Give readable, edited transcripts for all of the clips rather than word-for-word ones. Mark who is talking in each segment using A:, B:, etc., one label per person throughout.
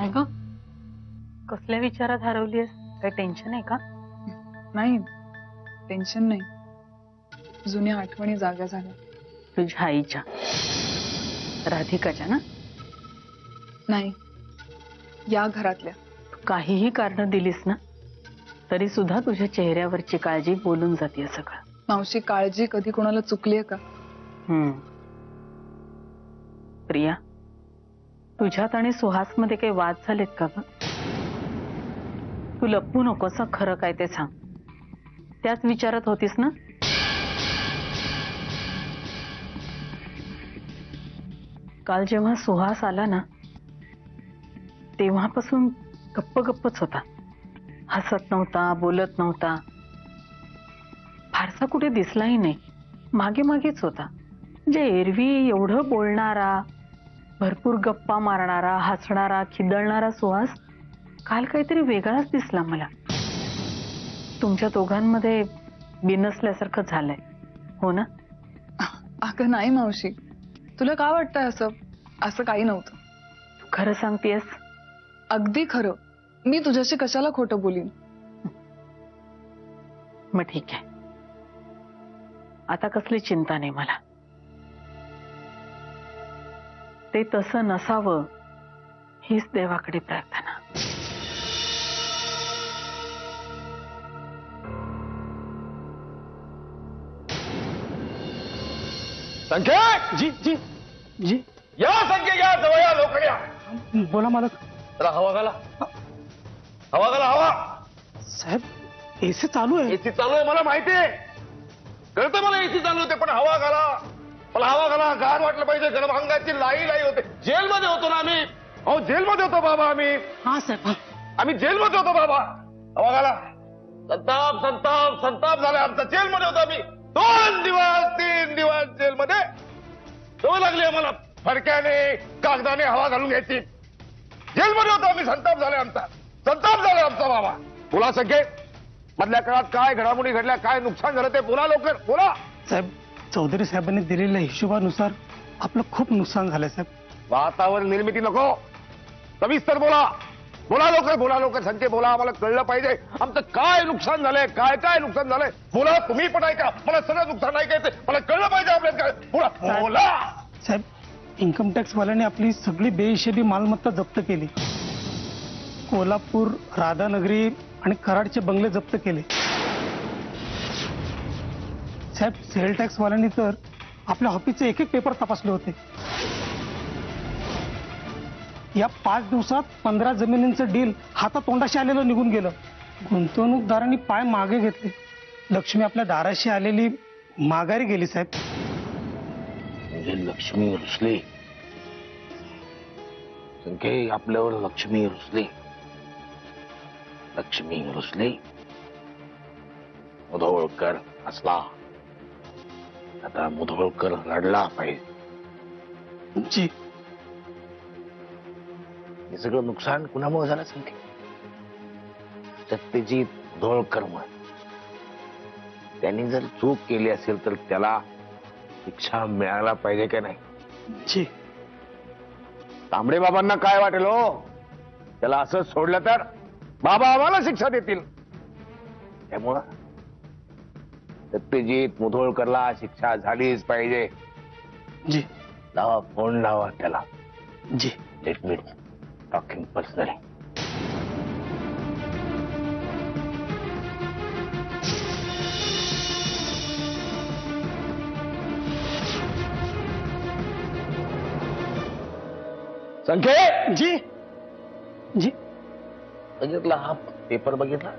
A: काय ग, कसल्या विचारात हरवलीयस? काय टेन्शन आहे का?
B: नाही, टेन्शन नाही. जुन्या आठवणी जाग्या झाल्या.
A: तुझ्या आईच्या, राधिकाच्या ना?
B: नाही, या घरातल्या.
A: काहीही कारण दिलीस ना तरी सुद्धा तुझ्या चेहऱ्यावरची काळजी बोलून जाते सगळं.
B: मावशी, काळजी कधी कोणाला चुकलीये का?
A: प्रिया, तुझ्यात आणि सुहास मध्ये काही वाद झालेत का ग? तू लपवू नकोस, खरं काय ते सांग. त्याच विचारत होतीस ना? काल जेव्हा सुहास आला ना तेव्हापासून गप्प गप्पच होता. हसत नव्हता, बोलत नव्हता, फारसा कुठे दिसलाही नाही. मागे मागेच होता. म्हणजे एरवी एवढं बोलणारा, भरपूर गप्पा मारणारा, हसणारा, खिदळणारा सुहास काल काहीतरी वेगळाच दिसला मला. तुमच्या दोघांमध्ये बिनसल्यासारखं झालंय, हो ना?
B: अगं नाही मावशी, तुला का वाटतंय असं? असं काही नव्हतं.
A: तू खरं सांगतेस?
B: अगदी खरं. मी तुझ्याशी कशाला खोटं बोलीन?
A: मग ठीक आहे, आता कसली चिंता नाही मला. ते तसं नसावं हीच देवाकडे प्रार्थना.
C: संख्या,
D: जी जी जी,
C: या संख्या, या जवळ या, लवकर या.
D: बोला मालक.
C: जरा हवा घाला, हवा घाला, हवा.
D: साहेब, एसी चालू आहे.
C: एसी चालू आहे, मला माहिती आहे, कळतं मला एसी चालू होते, पण हवा घाला. मला हवा घाला. गार वाटलं पाहिजे. गरम अंगाची लाई लाई होते. जेलमध्ये होतो ना आम्ही. अहो, जेलमध्ये होतो बाबा आम्ही.
D: हा साहेब,
C: आम्ही जेलमध्ये होतो बाबा. हवा घाला. संताप संताप संताप झाला आमचा. जेलमध्ये होतो आम्ही. 2 दिवस 3 दिवस जेलमध्ये. सवय लागली आम्हाला फडक्याने कागदाने हवा घालून घ्यायची. जेलमध्ये होतो आम्ही. संताप झाला आमचा. संताप झाला आमचा बाबा. बोला संख्ये, मधल्या काळात काय घडामोडी घडल्या, काय नुकसान झालं ते बोला लवकर, बोला.
D: साहेब, चौधरी साहेबांनी दिलेल्या हिशोबानुसार आपलं खूप नुकसान झालंय साहेब.
C: वातावरण निर्मिती नको, सविस्तर बोला. बोला लवकर, बोला लवकर संख्ये, बोला. आम्हाला कळलं पाहिजे आमचं काय नुकसान झालंय, काय काय नुकसान झालंय. बोला, तुम्ही पण ऐका. मला सगळं नुकसान ऐकायचंय. मला कळलं पाहिजे आपल्याला काय. बोला बोला.
D: साहेब, इन्कम टॅक्स वाल्याने आपली सगळी बेहिशेबी मालमत्ता जप्त केली. कोल्हापूर, राधानगरी आणि कराडचे बंगले जप्त केले. साहेब, सेल टॅक्स वाल्यांनी तर आपल्या ऑफिसचे एक एक पेपर तपासले होते. या 5 दिवसात 15 जमिनींचं डील हातातोंडाशी आलेलं निघून गेलं. गुंतवणूकदारांनी पाय मागे घेतले. लक्ष्मी आपल्या दाराशी आलेली माघारी गेली साहेब.
C: म्हणजे लक्ष्मी रुसली. संख्ये, आपल्यावर लक्ष्मी रुसली. लक्ष्मी रुसली. मुधोळकर हसला. आता मुधोळकर रडला पाहिजे.
D: जी,
C: हे सगळं नुकसान कुणामुळे झालं संख्ये? सत्यजित मुधोळकरमुळे. त्यांनी जर चूक केली असेल तर त्याला शिक्षा मिळायला पाहिजे का नाही?
D: जी.
C: तांबडे बाबांना काय वाटेल हो? त्याला असं सोडलं तर बाबा आम्हाला शिक्षा देतील. त्यामुळं सत्यजित मुधोळकरला शिक्षा झालीच पाहिजे.
D: जी.
C: लावा फोन, लावा त्याला.
D: जी.
C: Let me talking personally. संख्ये,
D: जी. जी.
C: बघितला हा पेपर? बघितला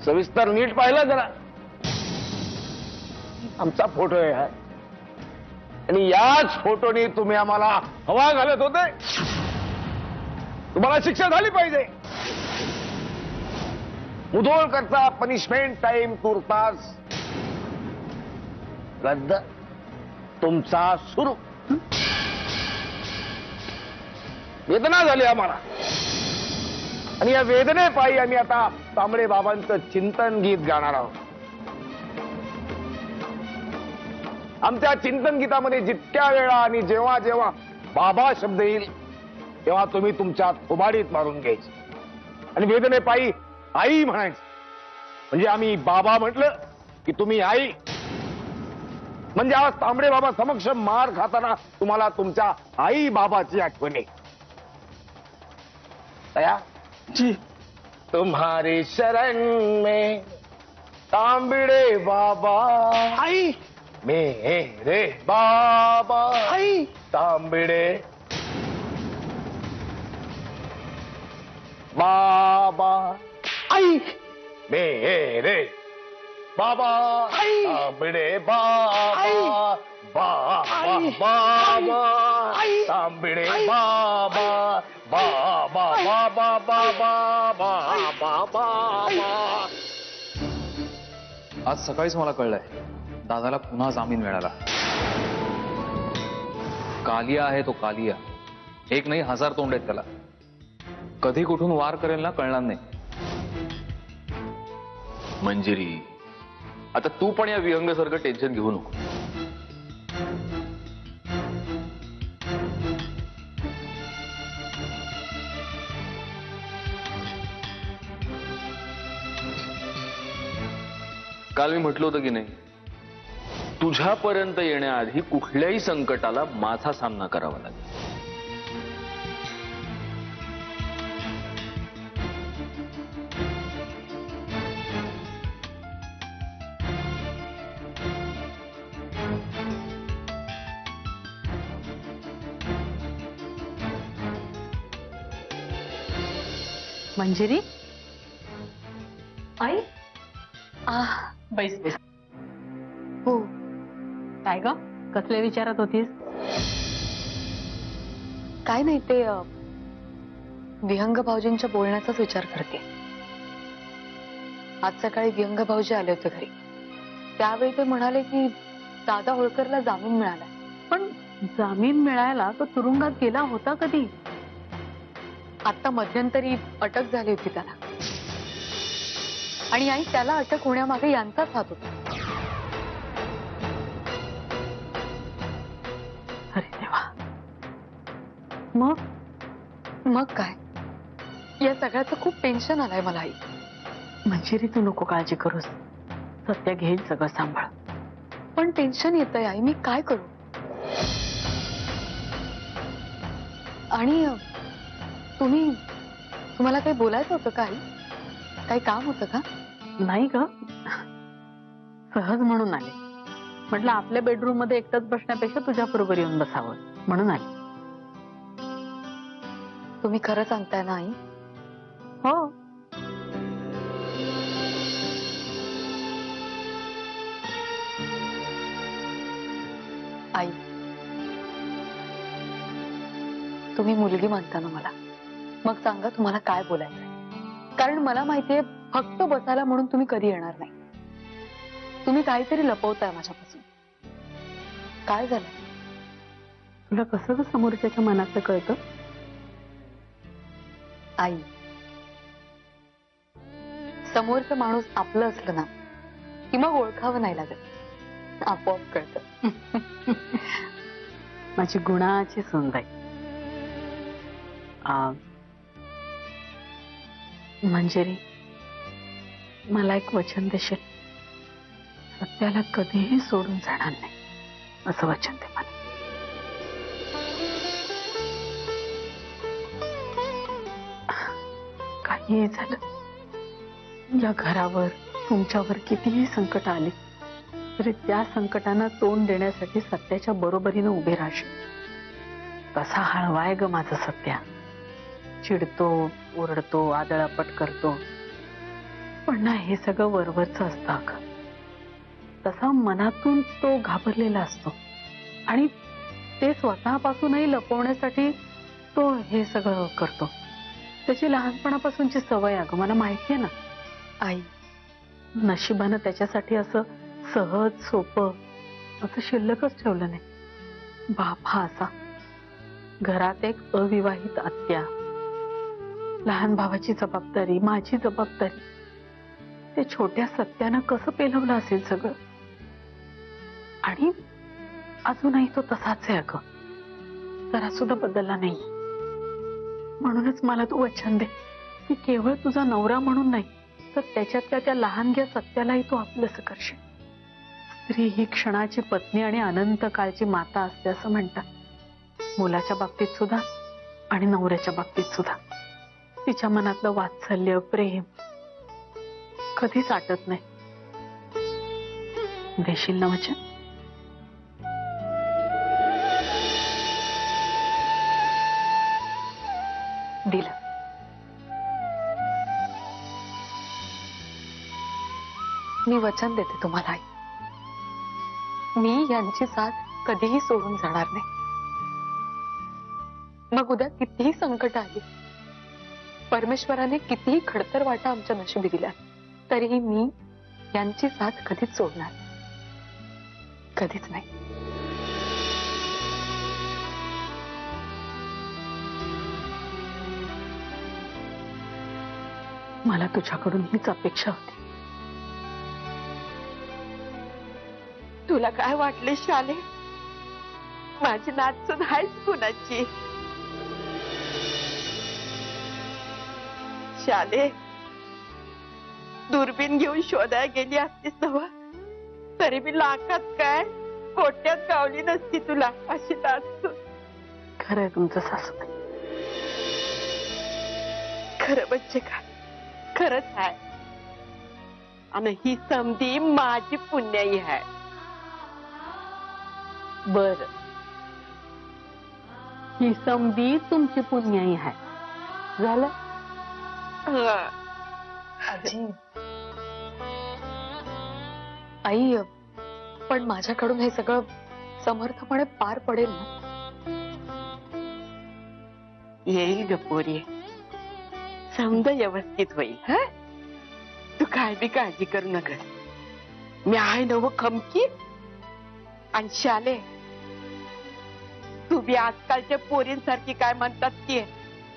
C: सविस्तर नीट पाहिला जरा. आमचा फोटो आहे हा. आणि याच फोटोनी तुम्ही आम्हाला हवा घालत होते. तुम्हाला शिक्षा झाली पाहिजे. मुधोळकरचा पनिशमेंट टाइम तुर्तास रद्द, तुमचा सुरू. वेदना झाली आम्हाला. आणि या वेदनेपायी आम्ही आता तांबडे बाबांचं चिंतन गीत गाणार आहोत. आमच्या चिंतन गीतामध्ये जितक्या वेळा आणि जेव्हा जेव्हा बाबा शब्द येईल तेव्हा तुम्ही तुमच्या थोबाडीत मारून घ्यायची आणि वेदनेपायी आई म्हणायची. म्हणजे आम्ही बाबा म्हटलं की तुम्ही आई. म्हणजे आज तांबडे बाबा समक्ष मार खाताना तुम्हाला तुमच्या आई बाबाची आठवण येईल. दया
D: जी.
C: तुम्हारी शरण में तांबड़े बाबा
D: आई.
C: मेरे बाबा
D: आई.
C: तांबड़े बाबा
D: आई.
C: मेरे बाबा
D: आई.
C: तांबड़े बाबा
D: आई.
C: बाबा
D: आई.
C: बाबा
D: आई.
C: तांबड़े
D: आई.
C: बाबा बाबा बाबा बाबा बाबा बाबा.
E: आज सकाळीच मला कळलंय दादाला पुन्हा जामीन मिळाला. कालिया आहे तो, कालिया. एक नाही 1000 तोंड आहेत त्याला. कधी कुठून वार करेल ना कळणार नाही. मंजिरी, आता तू पण या विहंगासारखं टेन्शन घेऊ नको. काल मी म्हटलं होतं की नाही, तुझ्यापर्यंत येण्याआधी कुठल्याही संकटाला माझा सामना करावा लागेल.
A: मंजिरी,
B: आई.
A: बैस बैस.
B: हो.
A: काय ग, कसले विचारत होतीस?
B: काय नाही, ते विहंग भाऊजींच्या बोलण्याचाच विचार करते. आज सकाळी विहंग भाऊजी आले होते घरी. त्यावेळी ते म्हणाले की दादा होळकरला जामीन मिळाला.
A: पण जामीन मिळायला तो तुरुंगात गेला होता कधी?
B: आता मध्यंतरी अटक झाली होती त्याला. आणि आई, त्याला अटक होण्यामागे यांचाच हात होता.
A: अरे देवा.
B: मग काय, या सगळ्याचं खूप टेन्शन आलंय मला आई.
A: मंजिरी, तू नको काळजी करूस. सत्य घेईल सगळं सांभाळ.
B: पण टेन्शन येतंय आई, मी काय करू? आणि तुम्हाला काही बोलायचं होतं का आई? काही काम होतं का?
A: नाही ग, सहज म्हणून आले. म्हटलं आपल्या बेडरूम मध्ये एकटंच बसण्यापेक्षा तुझ्या बरोबर येऊन बसावं म्हणून आले.
B: तुम्ही खरं सांगताय ना आई?
A: हो.
B: आई, तुम्ही मुलगी मानता ना मला. मग सांगा तुम्हाला काय बोलायचंय. कारण मला माहितीये फक्त बसायला म्हणून तुम्ही कधी येणार नाही. तुम्ही काहीतरी लपवताय माझ्यापासून. काय झालं?
A: तुला कसं ग समोरच्याच्या मनाचं कळतं?
B: आई, समोरचं माणूस आपलं असलं ना की मग ओळखावं नाही लागत, आपोआप कळतं.
A: माझी गुणाची सुंदर. मंजिरी, मला एक वचन देशील? सत्याला कधीही सोडून जाणार नाही असं वचन दे मला. काहीही झालं, या घरावर तुमच्यावर कितीही संकट आली तरी त्या संकटांना तोंड देण्यासाठी सत्याच्या बरोबरीनं उभे राहशील. तसा हळवाय ग माझा सत्या. चिडतो, ओरडतो, आदळापट करतो, पण ना हे सगळं वरवरचं असतं अगं. तसा मनातून तो घाबरलेला असतो आणि ते स्वतःपासूनही लपवण्यासाठी तो हे सगळं करतो. त्याची लहानपणापासूनची सवय अगं, मला माहितीये ना.
B: आई,
A: नशिबानं त्याच्यासाठी असं सहज सोपं असं शिल्लकच ठेवलं नाही. बाप हा असा, घरात एक अविवाहित आत्या, लहान भावाची जबाबदारी, माझी जबाबदारी. ते छोट्या सत्यानं कसं पेलवलं असेल सगळं. आणि अजूनही तो तसाच आहे अगं. जरा सुद्धा बदलला नाही. म्हणूनच मला तू वचन दे की केवळ तुझा नवरा म्हणून नाही तर त्याच्यातल्या त्या लहानग्या सत्यालाही तू आपलंसं करशील. स्त्री ही क्षणाची पत्नी आणि अनंत काळची माता असते असं म्हणतात. मुलाच्या बाबतीत सुद्धा आणि नवऱ्याच्या बाबतीत सुद्धा तिच्या मनातलं वात्सल्य प्रेम कधीच आटत नाही. देशील ना वचन?
B: दिलं. मी वचन देते तुम्हाला आई, मी यांची साथ कधीही सोडून जाणार नाही. मग उद्या कितीही संकट आली, परमेश्वराने कितीही खडतर वाटा आमच्या नशिबी दिल्या, तरीही मी यांची साथ कधीच सोडणार कधीच नाही.
A: मला तुझ्याकडून हीच अपेक्षा होती.
F: तुला काय वाटले शाले? माझी नात सुद्धा आहेच कुणाची. शाले, दुर्बीन घेऊन शोधायला गेली असतीस नव्ह, तरी मी लाखात काय कोट्यात गावली नसती तुला अशी नात.
A: खरंय तुमचं सासूबाई.
F: खरं म्हणजे काय? खरंच आहे. आणि ही समधी माझी पुण्याई आहे.
A: बर, ही समधी तुमची पुण्याई आहे. झालं?
F: हं.
B: आजी, आई, पण माझ्याकडून हे सगळं समर्थपणे पार पडेल ना?
F: येईल ग पोरी, समजा व्यवस्थित होईल. हं? तू काय बी काळजी करू नका. मी आहे नव खमकी. आणि शाले, तू बी आजकालच्या पोरींसारखी काय म्हणतात की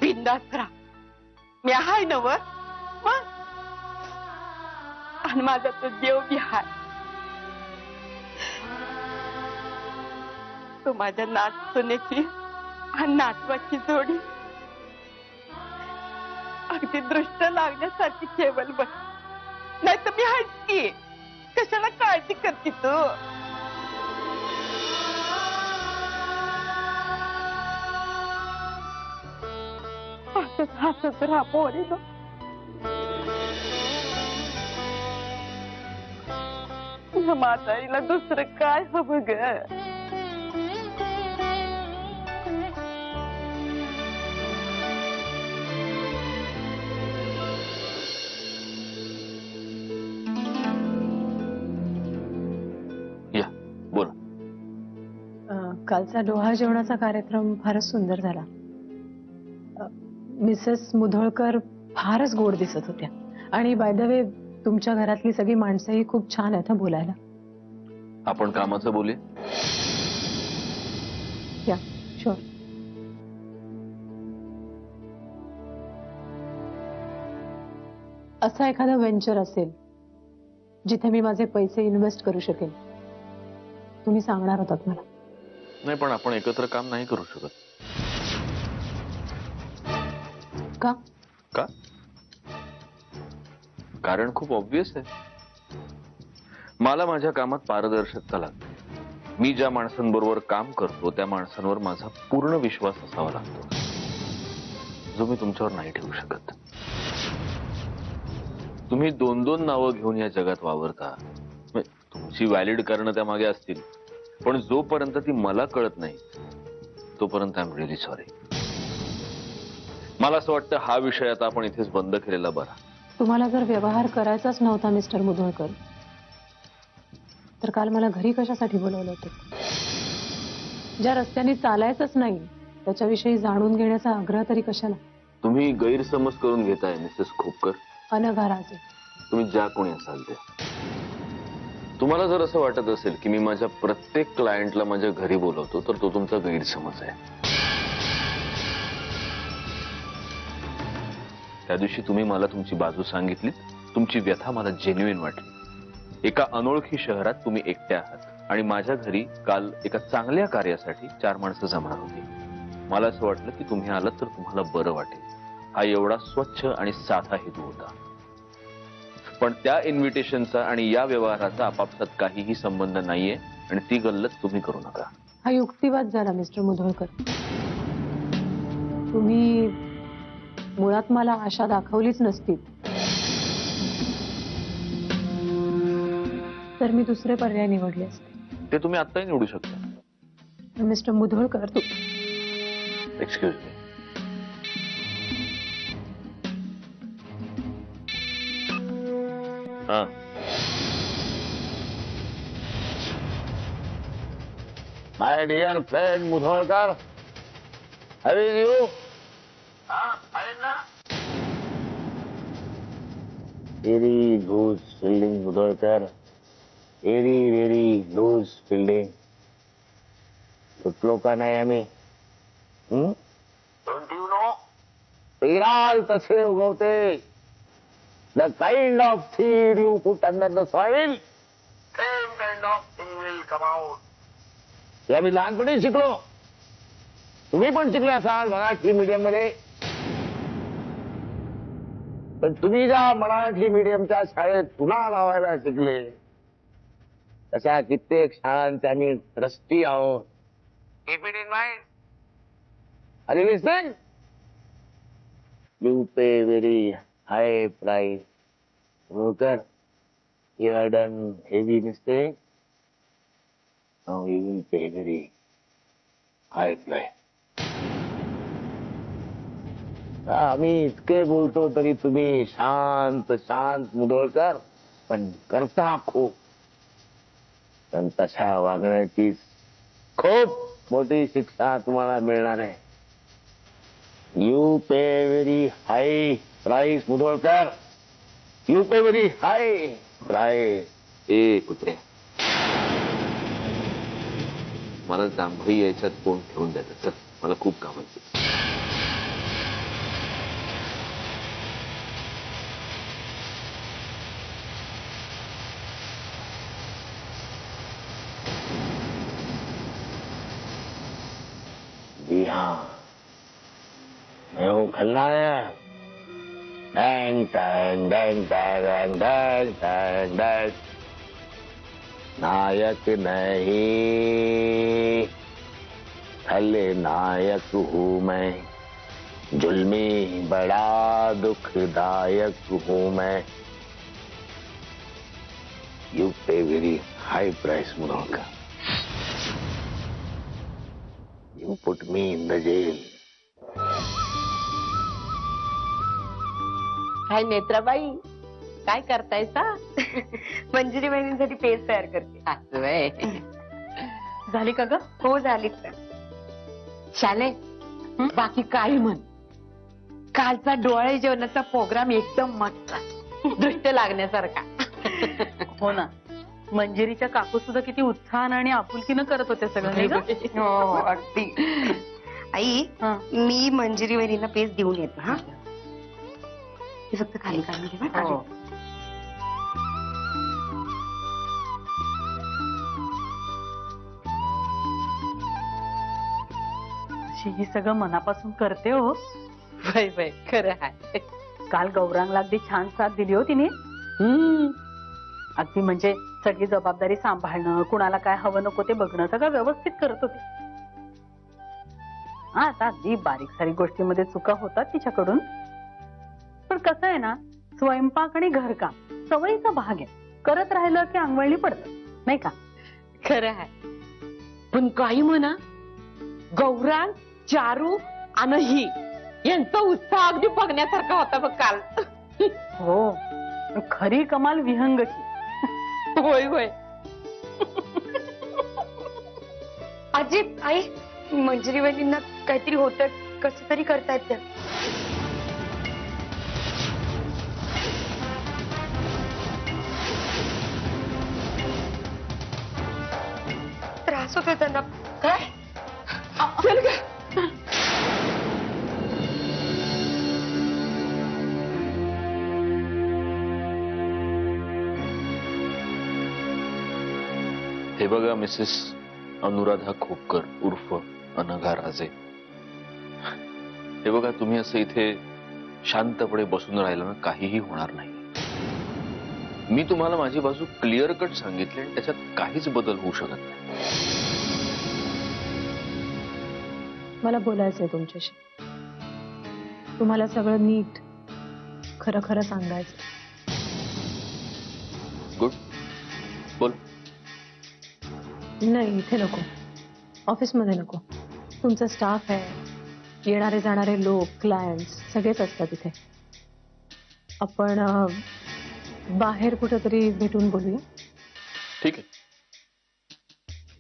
F: बिंदास राहा. मी आहे नव. आणि माझा तो देव बी हाय. तो माझ्या नातसुनेची आणि नातवाची जोडी अगदी दृष्ट लागण्यासारखी ठेवल बस. नाही तर मी आहेच की. कशाला काळजी करते तू? हसत हसत राहा पोरीनो. या म्हातारीला दुसरं काय हवं ग?
E: या बोला.
G: कालचा डोहा जेवणाचा कार्यक्रम फारच सुंदर झाला. मिसेस मुधोळकर फारच गोड दिसत होत्या. आणि बाय द वे, तुमच्या घरातली सगळी माणसंही खूप छान आहेत हं बोलायला.
E: आपण कामाचं बोलूया.
G: या शुअर. असं एखादं व्हेंचर असेल जिथे मी माझे पैसे इन्व्हेस्ट करू शकेन, तुम्ही सांगणार होतात मला.
E: नाही, पण आपण एकत्र काम नाही करू शकत.
G: का?
E: का? कारण खूप ऑब्वियस आहे. मला माझ्या कामात पारदर्शकता लागते. मी ज्या माणसांबरोबर काम करतो त्या माणसांवर माझा पूर्ण विश्वास असावा लागतो, जो मी तुमच्यावर नाही ठेवू शकत. तुम्ही दोन दोन नावं घेऊन या जगात वावरता. तुमची व्हॅलिड कारणं त्या मागे असतील, पण जोपर्यंत ती मला कळत नाही तोपर्यंत आय एम रिअली सॉरी. मला असं वाटतं हा विषय आता आपण इथेच बंद केलेला बरा.
G: तुम्हाला जर व्यवहार करायचाच नव्हता मिस्टर मुधोळकर, तर काल मला घरी कशासाठी बोलवलं होतं? ज्या रस्त्याने चालायचंच नाही त्याच्याविषयी जाणून घेण्याचा आग्रह तरी कशाला?
E: तुम्ही गैरसमज करून घेताय मिसेस खोपकर.
G: अनघा राजे,
E: तुम्ही ज्या कोणी असाल ते. तुम्हाला जर असं वाटत असेल की मी माझ्या प्रत्येक क्लायंटला माझ्या घरी बोलवतो, तर तो तुमचा गैरसमज आहे. त्या दिवशी तुम्ही मला तुमची बाजू सांगितली, तुमची व्यथा मला जेन्युइन वाटली. एका अनोळखी शहरात तुम्ही एकट्या आहात आणि माझ्या घरी काल एका चांगल्या कार्यासाठी 4 माणसं जमणार होती. मला असं वाटलं की तुम्ही आलात तर तुम्हाला बरं वाटेल. हा एवढा स्वच्छ आणि साधा हेतू होता. पण त्या इन्व्हिटेशनचा आणि या व्यवहाराचा आपापसात काहीही संबंध नाहीये आणि ती गल्लत तुम्ही करू नका.
G: हा युक्तिवाद झाला मिस्टर मुधोळकर. तुम्ही मुळात मला आशा दाखवलीच नसती तर मी दुसरे पर्याय निवडले असते.
E: ते तुम्ही आत्ताही निवडू शकता.
G: मिस्टर मुधोळकर तू
E: एक्सक्यूज मी. हा,
C: my dear friend Mudholkar, have you very loose fielding Mudholkar, very loose fielding. सुटलो का नाही आम्ही? डोंट यू नो, पेराल तसे उगवते. The kind of seed you put under the soil, same kind of thing will come out. हे आम्ही लहानपणी शिकलो. तुम्ही पण शिकले असाल मराठी मीडियम मध्ये. पण तुम्ही ज्या मराठी मीडियमच्या शाळेत तुला लावायला शिकले तशा कित्येक शाळांचे आम्ही ट्रस्टी आहोत. Keep it in mind. Are you listening? You pay very high price. Worker, you have done heavy mistake. Now you will pay very high price. आम्ही इतके बोलतो तरी तुम्ही शांत शांत मुधोळकर, पण करता खूप. पण तशा वागण्याची खूप मोठी शिक्षा तुम्हाला मिळणार आहे. You pay very high price Mudholkar. You pay very high price.
E: ए कुत्रे, मला जांभई यायच्यात कोण ठेवून द्यायचं. चल, मला खूप कामाचं.
C: जी हाँ, मैं हूँ खलनायक. डैंग टैंग डैंग टैंग डैंग टैंग डैंग. नायक नहीं, खलनायक हूँ मैं. जुल्मी बड़ा दुखदायक हूँ मैं. You pay very high price Mudholkar. You put me in the jail.
F: काय नेत्राबाई, काय करतायसा?
B: मंजिरी बहिणींसाठी पेस्ट तयार करते.
F: असं व्हय.
A: झाली का ग?
B: हो झाली तर.
F: शाले, बाकी काही म्हण, कालचा डोळे जेवणाचा प्रोग्राम एकदम मस्त, दृष्ट लागण्यासारखा.
A: हो ना, मंजिरीच्या काकू सुद्धा किती उत्साहानं आणि आपुलकीनं करत होत्या सगळं नाही ग?
B: हो अगदी. आई,
A: हा.
B: मी मंजिरी वहिनीला पेस्ट देऊन येते. हा, ते फक्त खाली काढून घे.
A: हो. अशी ही सगळं मनापासून करते हो.
F: वय वय, खरं आहे.
A: काल गौरांगला अगदी छान साथ दिली हो तिने. अगदी म्हणजे सगळी जबाबदारी सांभाळणं, कुणाला काय हवं नको ते बघणं सगळं व्यवस्थित करत होते. हा, आता अगदी बारीक सारीक गोष्टीमध्ये चुका होतात तिच्याकडून. पण कसं आहे ना, स्वयंपाक आणि घरकाम सवयीचा भाग आहे. करत राहिलं की अंगवळणी पडतं, नाही का?
F: खरं आहे. पण काही म्हणा, गौरांग, चारू आणि ही यांचा उत्साह अगदी बघण्यासारखा होता बघ काल.
A: हो, खरी कमाल विहंगची.
F: होय होय.
B: आजी, आई, मंजिरी वहिनींना काहीतरी होतं, कसं तरी करतायत त्या. त्रास होतोय त्यांना. काय?
F: चल ग.
E: हे बघा मिसेस अनुराधा खोपकर उर्फ अनघा राजे, हे बघा, तुम्ही असं इथे शांतपणे बसून राहिलं ना, काहीही होणार नाही. मी तुम्हाला माझी बाजू क्लिअर कट सांगितली आणि त्याच्यात काहीच बदल होऊ शकत नाही.
G: मला बोलायचंय तुमच्याशी. तुम्हाला सगळं नीट खरं खरं सांगायचं.
E: गुड, बोल.
G: नाही, इथे नको. ऑफिसमध्ये नको. तुमचा स्टाफ आहे, येणारे जाणारे लोक, क्लायंट्स सगळेच असतात इथे. आपण बाहेर कुठेतरी भेटून बोलूया.
E: ठीक आहे,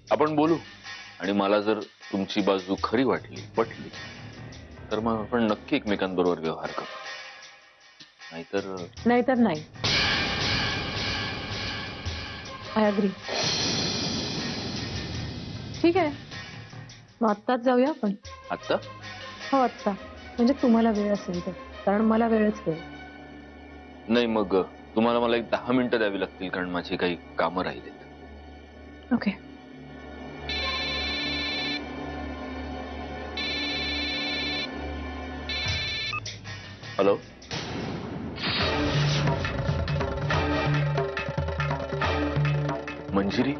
E: आपण बोलू. आणि मला जर तुमची बाजू खरी वाटली, पटली, तर मग आपण नक्की एकमेकांबरोबर व्यवहार करू.
G: नाहीतर नाही. I agree. ठीक आहे, मग आत्ताच जाऊया आपण.
E: आत्ता?
G: हो, आत्ता. म्हणजे तुम्हाला वेळ असेल तर, कारण मला वेळच वेळ.
E: नाही, मग तुम्हाला मला एक 10 मिनिटं द्यावी लागतील, कारण माझी काही कामं राहिलीत.
G: ओके.
E: हॅलो. मंजिरी,